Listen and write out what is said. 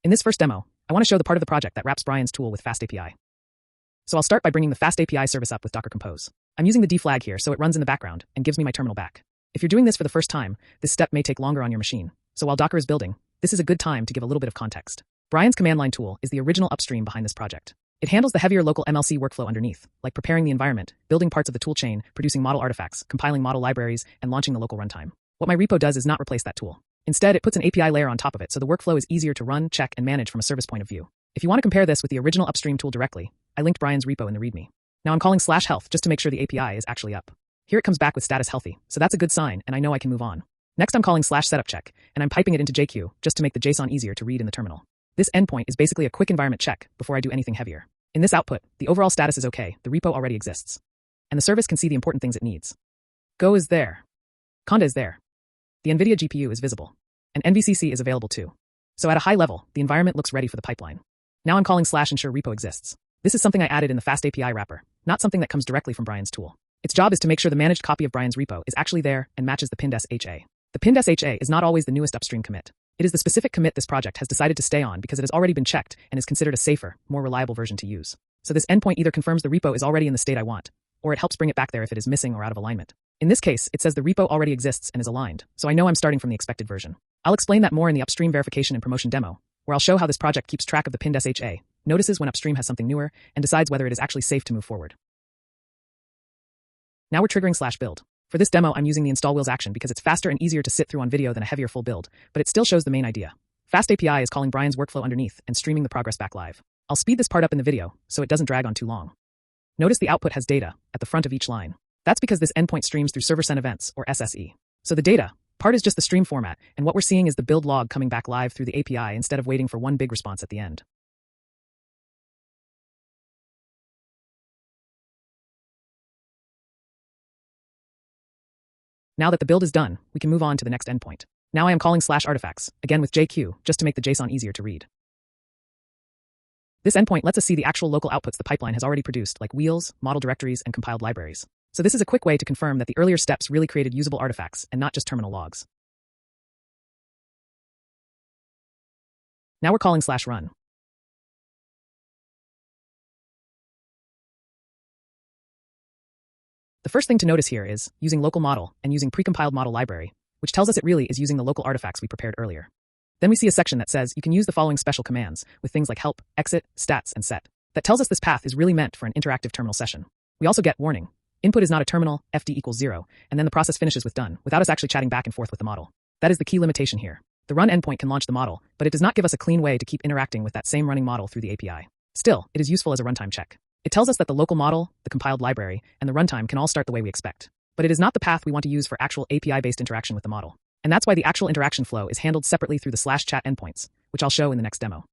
In this first demo, I want to show the part of the project that wraps Brian's tool with fastapi. So I'll start by bringing the fastapi service up with Docker Compose. I'm using the D flag here so it runs in the background and gives me my terminal back. If you're doing this for the first time, this step may take longer on your machine. So while Docker is building, this is a good time to give a little bit of context. Brian's command line tool is the original upstream behind this project. It handles the heavier local MLC workflow underneath, like preparing the environment, building parts of the toolchain, producing model artifacts, compiling model libraries, and launching the local runtime. What my repo does is not replace that tool. Instead, it puts an API layer on top of it so the workflow is easier to run, check, and manage from a service point of view. If you want to compare this with the original upstream tool directly, I linked Brian's repo in the README. Now I'm calling /health just to make sure the API is actually up. Here it comes back with status healthy, so that's a good sign, and I know I can move on. Next I'm calling /setupcheck, and I'm piping it into JQ just to make the JSON easier to read in the terminal. This endpoint is basically a quick environment check before I do anything heavier. In this output, the overall status is okay, the repo already exists. And the service can see the important things it needs. Go is there. Conda is there. The NVIDIA GPU is visible. And NVCC is available too. So at a high level, the environment looks ready for the pipeline. Now I'm calling /ensure repo exists. This is something I added in the fastapi wrapper, not something that comes directly from Brian's tool. Its job is to make sure the managed copy of Brian's repo is actually there and matches the pinned SHA. The pinned SHA is not always the newest upstream commit. It is the specific commit this project has decided to stay on because it has already been checked and is considered a safer, more reliable version to use. So this endpoint either confirms the repo is already in the state I want, or it helps bring it back there if it is missing or out of alignment. In this case, it says the repo already exists and is aligned, so I know I'm starting from the expected version. I'll explain that more in the upstream verification and promotion demo, where I'll show how this project keeps track of the pinned SHA, notices when upstream has something newer, and decides whether it is actually safe to move forward. Now we're triggering /build. For this demo, I'm using the install wheels action because it's faster and easier to sit through on video than a heavier full build, but it still shows the main idea. fastapi is calling Brian's workflow underneath and streaming the progress back live. I'll speed this part up in the video so it doesn't drag on too long. Notice the output has data at the front of each line. That's because this endpoint streams through server sent events, or SSE. So the data part is just the stream format, and what we're seeing is the build log coming back live through the API instead of waiting for one big response at the end. Now that the build is done, we can move on to the next endpoint. Now I am calling /artifacts, again with JQ, just to make the JSON easier to read. This endpoint lets us see the actual local outputs the pipeline has already produced, like wheels, model directories, and compiled libraries. So this is a quick way to confirm that the earlier steps really created usable artifacts and not just terminal logs. Now we're calling /run. The first thing to notice here is using local model and using precompiled model library, which tells us it really is using the local artifacts we prepared earlier. Then we see a section that says you can use the following special commands with things like help, exit, stats, and set. That tells us this path is really meant for an interactive terminal session. We also get warning. Input is not a terminal, FD equals 0, and then the process finishes with done, without us actually chatting back and forth with the model. That is the key limitation here. The run endpoint can launch the model, but it does not give us a clean way to keep interacting with that same running model through the API. Still, it is useful as a runtime check. It tells us that the local model, the compiled library, and the runtime can all start the way we expect. But it is not the path we want to use for actual API-based interaction with the model. And that's why the actual interaction flow is handled separately through the /chat endpoints, which I'll show in the next demo.